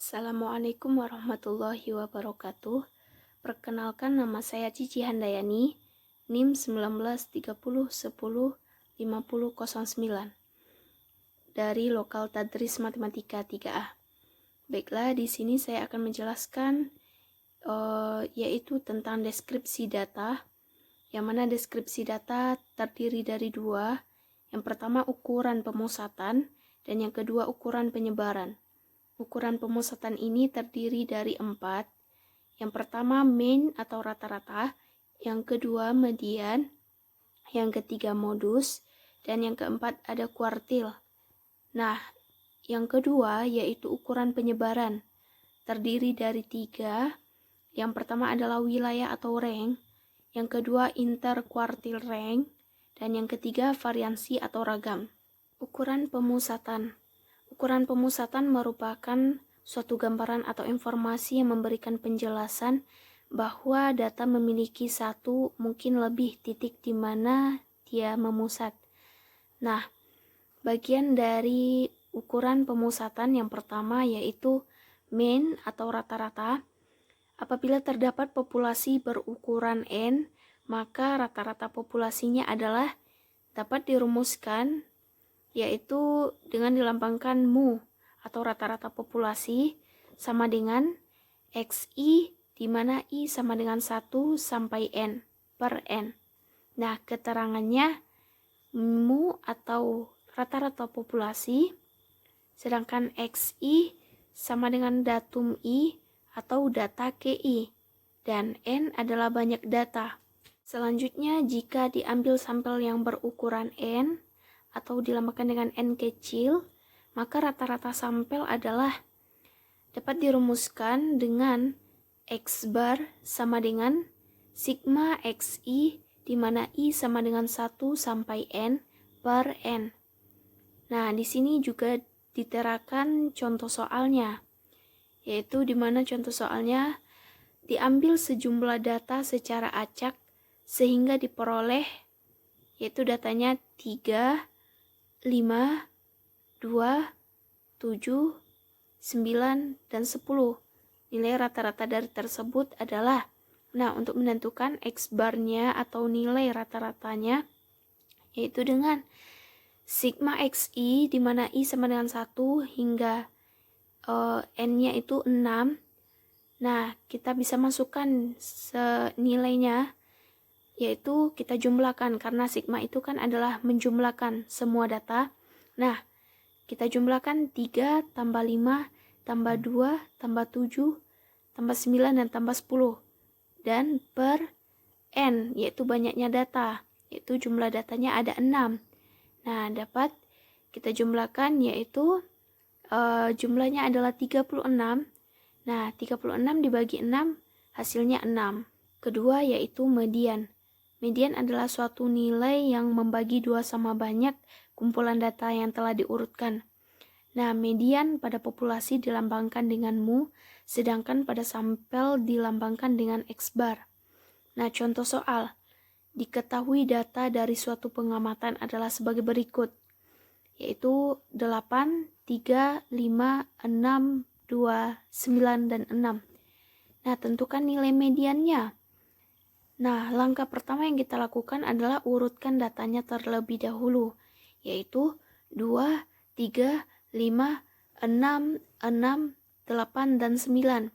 Assalamualaikum warahmatullahi wabarakatuh. Perkenalkan, nama saya Cici Handayani, NIM 1930105009 dari Lokal Tadris Matematika 3A. Baiklah, di sini saya akan menjelaskan yaitu tentang deskripsi data, yang mana deskripsi data terdiri dari dua. Yang pertama ukuran pemusatan dan yang kedua ukuran penyebaran. Ukuran pemusatan ini terdiri dari 4. Yang pertama mean atau rata-rata, yang kedua median, yang ketiga modus, dan yang keempat ada kuartil. Nah, yang kedua yaitu ukuran penyebaran, terdiri dari 3. Yang pertama adalah wilayah atau rank, yang kedua interkuartil rank, dan yang ketiga variansi atau ragam. Ukuran pemusatan. Ukuran pemusatan merupakan suatu gambaran atau informasi yang memberikan penjelasan bahwa data memiliki satu mungkin lebih titik di mana dia memusat. Nah, bagian dari ukuran pemusatan yang pertama yaitu mean atau rata-rata. Apabila terdapat populasi berukuran N, maka rata-rata populasinya adalah dapat dirumuskan yaitu dengan dilambangkan mu atau rata-rata populasi sama dengan XI, di mana I sama dengan 1 sampai N per N. Nah, keterangannya mu atau rata-rata populasi, sedangkan XI sama dengan datum I atau data KI, dan N adalah banyak data. Selanjutnya, jika diambil sampel yang berukuran N, atau dilambangkan dengan N kecil, maka rata-rata sampel adalah dapat dirumuskan dengan X bar sama dengan sigma XI, di mana I sama dengan 1 sampai N per N. Nah, di sini juga diterakan contoh soalnya, yaitu di mana contoh soalnya diambil sejumlah data secara acak sehingga diperoleh yaitu datanya 3, 5, 2, 7, 9, dan 10. Nilai rata-rata dari tersebut adalah, nah, untuk menentukan X barnya atau nilai rata-ratanya, yaitu dengan sigma XI, di mana I sama dengan 1 hingga N-nya itu 6. Nah, kita bisa masukkan nilainya, yaitu kita jumlahkan, karena sigma itu kan adalah menjumlahkan semua data. Nah, kita jumlahkan 3 tambah 5 tambah 2 tambah 7 tambah 9 dan tambah 10, dan per N, yaitu banyaknya data, yaitu jumlah datanya ada 6. Nah, dapat kita jumlahkan, yaitu jumlahnya adalah 36. Nah, 36 dibagi 6 hasilnya 6. Kedua yaitu median. Median adalah suatu nilai yang membagi dua sama banyak kumpulan data yang telah diurutkan. Nah, median pada populasi dilambangkan dengan mu, sedangkan pada sampel dilambangkan dengan X bar. Nah, contoh soal. Diketahui data dari suatu pengamatan adalah sebagai berikut, yaitu 8, 3, 5, 6, 2, 9, dan 6. Nah, tentukan nilai mediannya. Nah, langkah pertama yang kita lakukan adalah urutkan datanya terlebih dahulu, yaitu 2, 3, 5, 6, 6, 8, dan 9.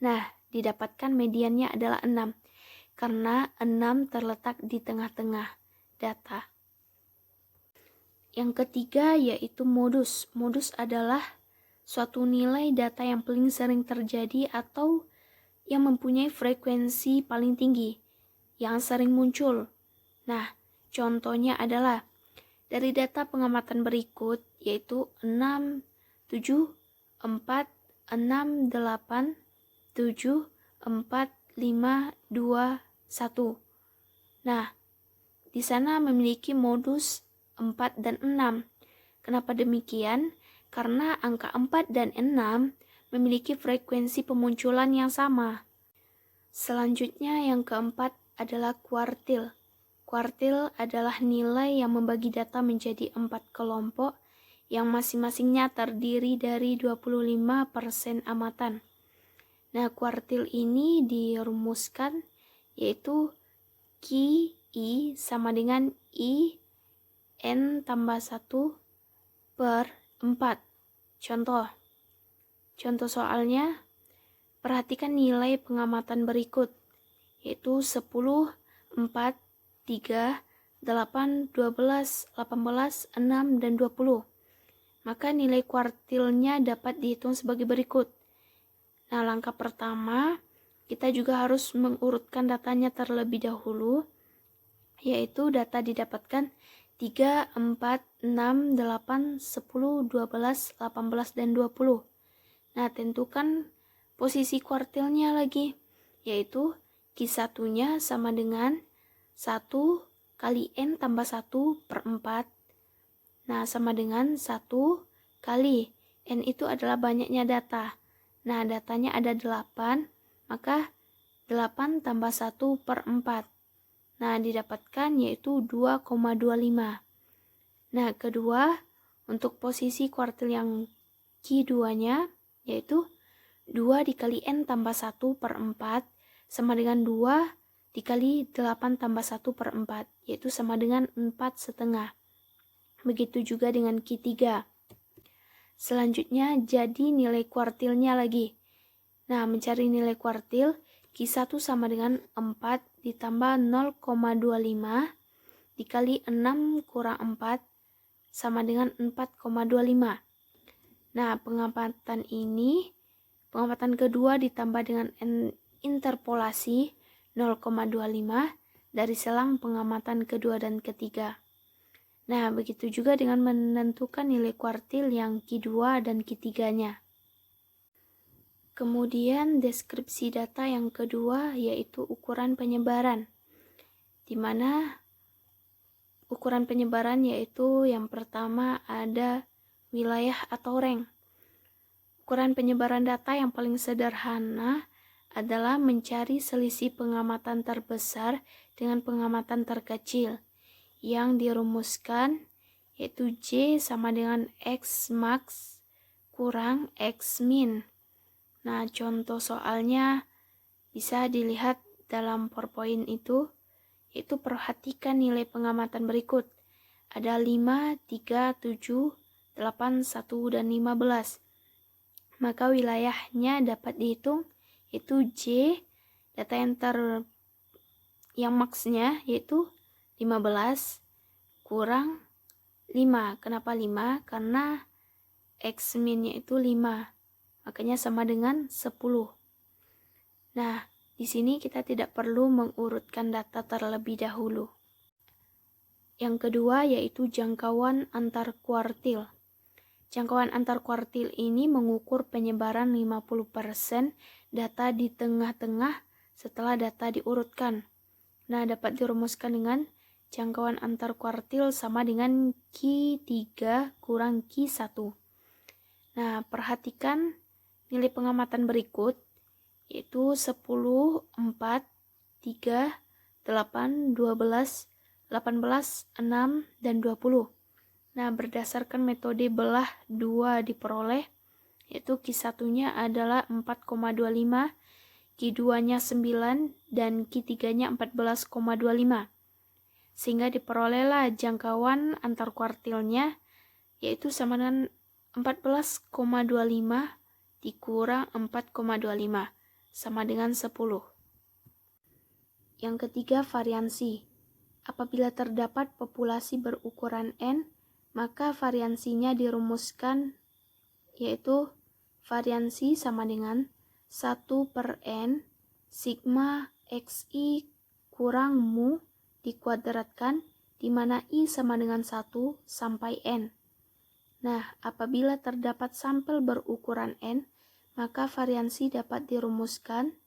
Nah, didapatkan mediannya adalah 6, karena 6 terletak di tengah-tengah data. Yang ketiga yaitu modus. Modus adalah suatu nilai data yang paling sering terjadi atau yang mempunyai frekuensi paling tinggi, yang sering muncul. Nah, contohnya adalah dari data pengamatan berikut, yaitu 6, 7, 4, 6, 8, 7, 4, 5, 2, 1. Nah, di sana memiliki modus 4 dan 6. Kenapa demikian? Karena angka 4 dan 6 memiliki frekuensi pemunculan yang sama. Selanjutnya yang keempat adalah kuartil. Kuartil adalah nilai yang membagi data menjadi 4 kelompok yang masing-masingnya terdiri dari 25% amatan. Nah, kuartil ini dirumuskan yaitu QI sama dengan I N tambah 1/4. Contoh soalnya, perhatikan nilai pengamatan berikut, yaitu 10, 4, 3, 8, 12, 18, 6, dan 20. Maka nilai kuartilnya dapat dihitung sebagai berikut. Nah, langkah pertama, kita juga harus mengurutkan datanya terlebih dahulu, yaitu data didapatkan 3, 4, 6, 8, 10, 12, 18, dan 20. Nah, tentukan posisi kuartilnya lagi, yaitu Q1-nya sama dengan 1 kali N tambah 1/4. Nah, sama dengan 1 kali N itu adalah banyaknya data. Nah, datanya ada 8, maka 8 tambah 1/4. Nah, didapatkan yaitu 2,25. Nah, kedua, untuk posisi kuartil yang Q2-nya, yaitu 2 dikali N tambah 1/4 sama dengan 2 dikali 8 tambah 1/4, yaitu sama dengan 4,5. Begitu juga dengan Q3. Selanjutnya, jadi nilai kuartilnya lagi. Nah, mencari nilai kuartil, Q1 sama dengan 4 ditambah 0,25 dikali 6 kurang 4 sama dengan 4,25. Nah, pengamatan kedua ditambah dengan interpolasi 0,25 dari selang pengamatan kedua dan ketiga. Nah, begitu juga dengan menentukan nilai kuartil yang Q2 dan Q3-nya. Kemudian deskripsi data yang kedua yaitu ukuran penyebaran, di mana ukuran penyebaran yaitu yang pertama ada wilayah atau rank. Ukuran penyebaran data yang paling sederhana adalah mencari selisih pengamatan terbesar dengan pengamatan terkecil yang dirumuskan yaitu J sama dengan X max kurang X min. Nah, contoh soalnya bisa dilihat dalam PowerPoint itu, yaitu perhatikan nilai pengamatan berikut. Ada 5, 3, 7, 8, 1, dan 15. Maka wilayahnya dapat dihitung, yaitu J, data yang maksnya yaitu 15 kurang 5. Kenapa 5? Karena X min-nya itu 5. Makanya sama dengan 10. Nah, di sini kita tidak perlu mengurutkan data terlebih dahulu. Yang kedua yaitu jangkauan antar kuartil. Jangkauan antar kuartil ini mengukur penyebaran 50% data di tengah-tengah setelah data diurutkan. Nah, dapat dirumuskan dengan jangkauan antar kuartil sama dengan Q3 kurang Q1. Nah, perhatikan nilai pengamatan berikut, yaitu 10, 4, 3, 8, 12, 18, 6, dan 20. Nah, berdasarkan metode belah 2 diperoleh, yaitu Q1-nya adalah 4,25, Q2-nya 9, dan Q3-nya 14,25. Sehingga diperolehlah jangkauan antar kuartilnya, yaitu sama dengan 14,25 dikurang 4,25, sama dengan 10. Yang ketiga, variansi. Apabila terdapat populasi berukuran N, maka variansinya dirumuskan yaitu variansi sama dengan 1/N sigma XI kurang mu dikuadratkan, di mana I sama dengan 1 sampai N. Nah, apabila terdapat sampel berukuran N, maka variansi dapat dirumuskan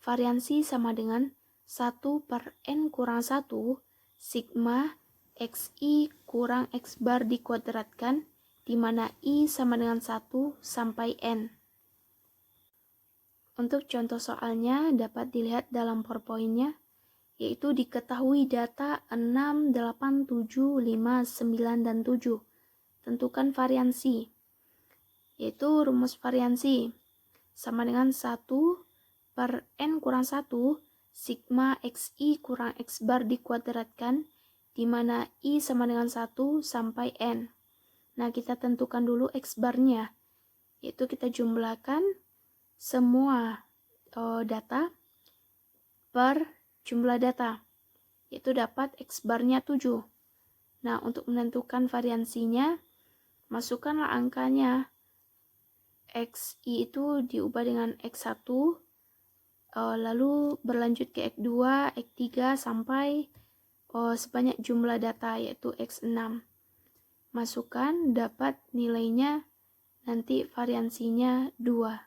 variansi sama dengan 1/N kurang 1 sigma XI kurang X bar dikuadratkan, di mana I sama dengan 1 sampai N. Untuk contoh soalnya dapat dilihat dalam PowerPoint-nya, yaitu diketahui data 6, 8, 7, 5, 9, dan 7. tentukan variansi, yaitu rumus variansi sama dengan 1 per N kurang 1 sigma XI kurang X bar dikuadratkan, di mana I sama dengan 1 sampai N. Nah, kita tentukan dulu X barnya, yaitu kita jumlahkan semua data per jumlah data, yaitu dapat X barnya 7. Nah, untuk menentukan variansinya, masukkanlah angkanya. XI itu diubah dengan X1, lalu berlanjut ke X2, X3, sampai sebanyak jumlah data, yaitu X6. Masukkan, dapat nilainya, nanti variansinya 2.